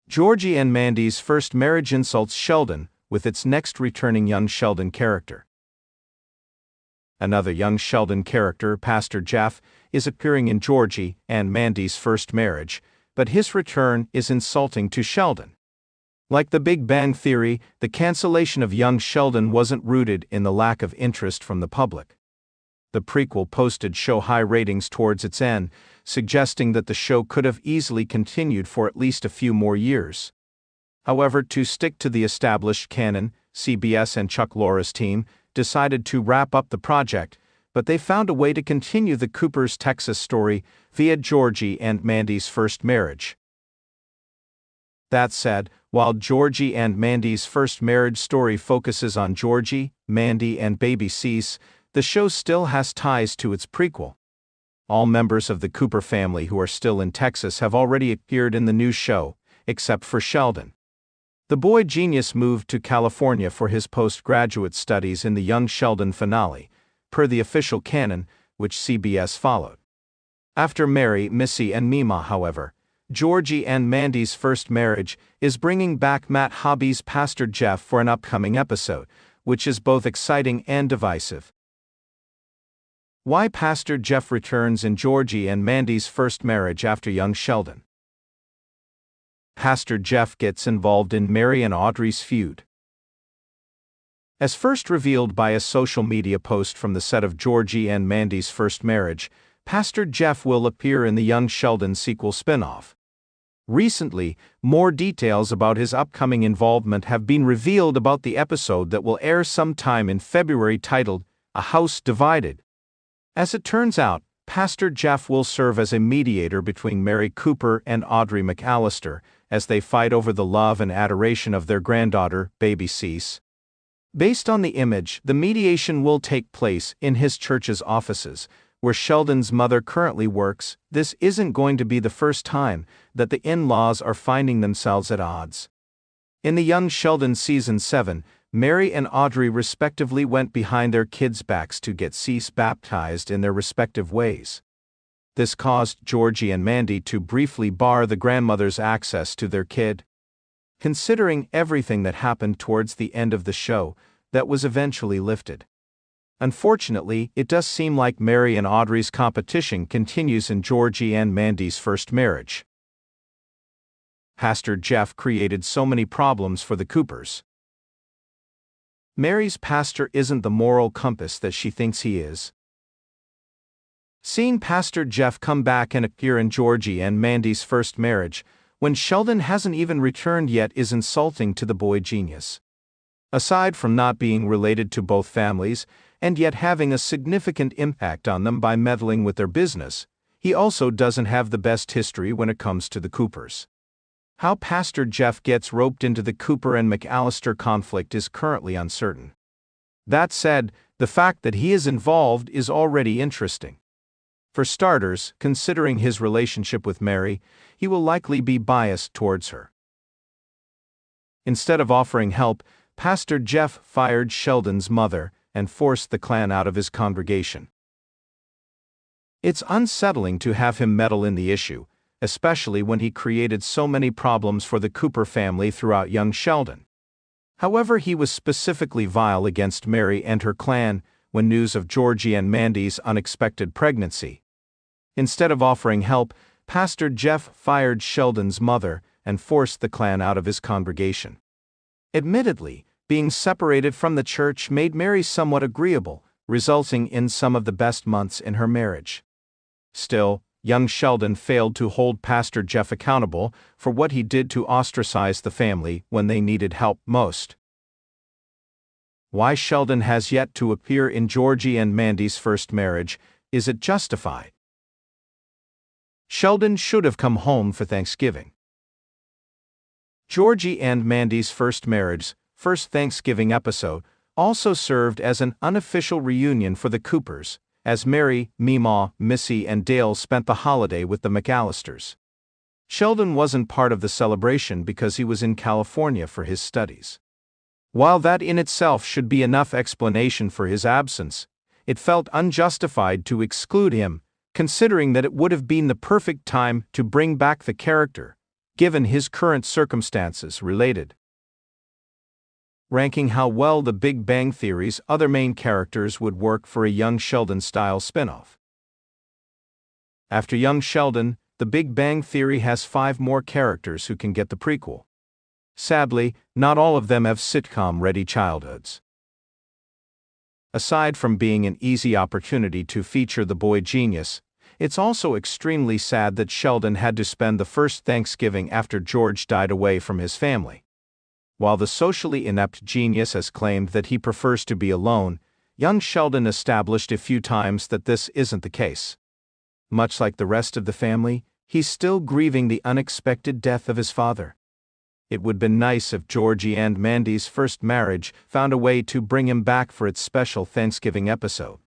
Georgie and Mandy's first marriage insults Sheldon with its next returning young Sheldon character. Another young Sheldon character, Pastor Jeff, is appearing in Georgie and Mandy's first marriage, but his return is insulting to Sheldon. Like The Big Bang Theory, the cancellation of young Sheldon wasn't rooted in the lack of interest from the public. The prequel posted show high ratings towards its end, suggesting that the show could have easily continued for at least a few more years. However, to stick to the established canon, CBS and Chuck Lorre's team decided to wrap up the project, but they found a way to continue the Cooper's Texas story via Georgie and Mandy's first marriage. That said, while Georgie and Mandy's first marriage story focuses on Georgie, Mandy, and baby Cease, the show still has ties to its prequel. All members of the Cooper family who are still in Texas have already appeared in the new show, except for Sheldon. The boy genius moved to California for his postgraduate studies in the Young Sheldon finale, per the official canon, which CBS followed. After Mary, Missy, and Mima, however, Georgie and Mandy's first marriage is bringing back Matt Hobby's Pastor Jeff for an upcoming episode, which is both exciting and divisive. Why Pastor Jeff returns in Georgie and Mandy's first marriage after young Sheldon. Pastor Jeff gets involved in Mary and Audrey's feud. As first revealed by a social media post from the set of Georgie and Mandy's first marriage, Pastor Jeff will appear in the Young Sheldon sequel spin-off. Recently, more details about his upcoming involvement have been revealed about the episode that will air sometime in February titled, A House Divided. As it turns out, Pastor Jeff will serve as a mediator between Mary Cooper and Audrey McAllister as they fight over the love and adoration of their granddaughter, baby Cease. Based on the image, the mediation will take place in his church's offices, where Sheldon's mother currently works. This isn't going to be the first time that the in-laws are finding themselves at odds. In the Young Sheldon Season 7, Mary and Audrey respectively went behind their kids' backs to get Cease baptized in their respective ways. This caused Georgie and Mandy to briefly bar the grandmother's access to their kid. Considering everything that happened towards the end of the show, that was eventually lifted. Unfortunately, it does seem like Mary and Audrey's competition continues in Georgie and Mandy's first marriage. Pastor Jeff created so many problems for the Coopers. Mary's pastor isn't the moral compass that she thinks he is. Seeing Pastor Jeff come back and appear in Georgie and Mandy's first marriage, when Sheldon hasn't even returned yet, is insulting to the boy genius. Aside from not being related to both families, and yet having a significant impact on them by meddling with their business, he also doesn't have the best history when it comes to the Coopers. How Pastor Jeff gets roped into the Cooper and McAllister conflict is currently uncertain. That said, the fact that he is involved is already interesting. For starters, considering his relationship with Mary, he will likely be biased towards her. Instead of offering help, Pastor Jeff fired Sheldon's mother and forced the clan out of his congregation. It's unsettling to have him meddle in the issue, especially when he created so many problems for the Cooper family throughout young Sheldon. However, he was specifically vile against Mary and her clan when news of Georgie and Mandy's unexpected pregnancy. Instead of offering help, Pastor Jeff fired Sheldon's mother and forced the clan out of his congregation. Admittedly, being separated from the church made Mary somewhat agreeable, resulting in some of the best months in her marriage. Still, young Sheldon failed to hold Pastor Jeff accountable for what he did to ostracize the family when they needed help most. Why Sheldon has yet to appear in Georgie and Mandy's first marriage, is it justified? Sheldon should have come home for Thanksgiving. Georgie and Mandy's first marriage, first Thanksgiving episode, also served as an unofficial reunion for the Coopers, as Mary, Mima, Missy, and Dale spent the holiday with the McAllisters. Sheldon wasn't part of the celebration because he was in California for his studies. While that in itself should be enough explanation for his absence, it felt unjustified to exclude him, considering that it would have been the perfect time to bring back the character, given his current circumstances. Related. Ranking how well The Big Bang Theory's other main characters would work for a Young Sheldon-style spin-off. After Young Sheldon, The Big Bang Theory has 5 more characters who can get the prequel. Sadly, not all of them have sitcom-ready childhoods. Aside from being an easy opportunity to feature the boy genius, it's also extremely sad that Sheldon had to spend the first Thanksgiving after George died away from his family. While the socially inept genius has claimed that he prefers to be alone, young Sheldon established a few times that this isn't the case. Much like the rest of the family, he's still grieving the unexpected death of his father. It would be nice if Georgie and Mandy's first marriage found a way to bring him back for its special Thanksgiving episode.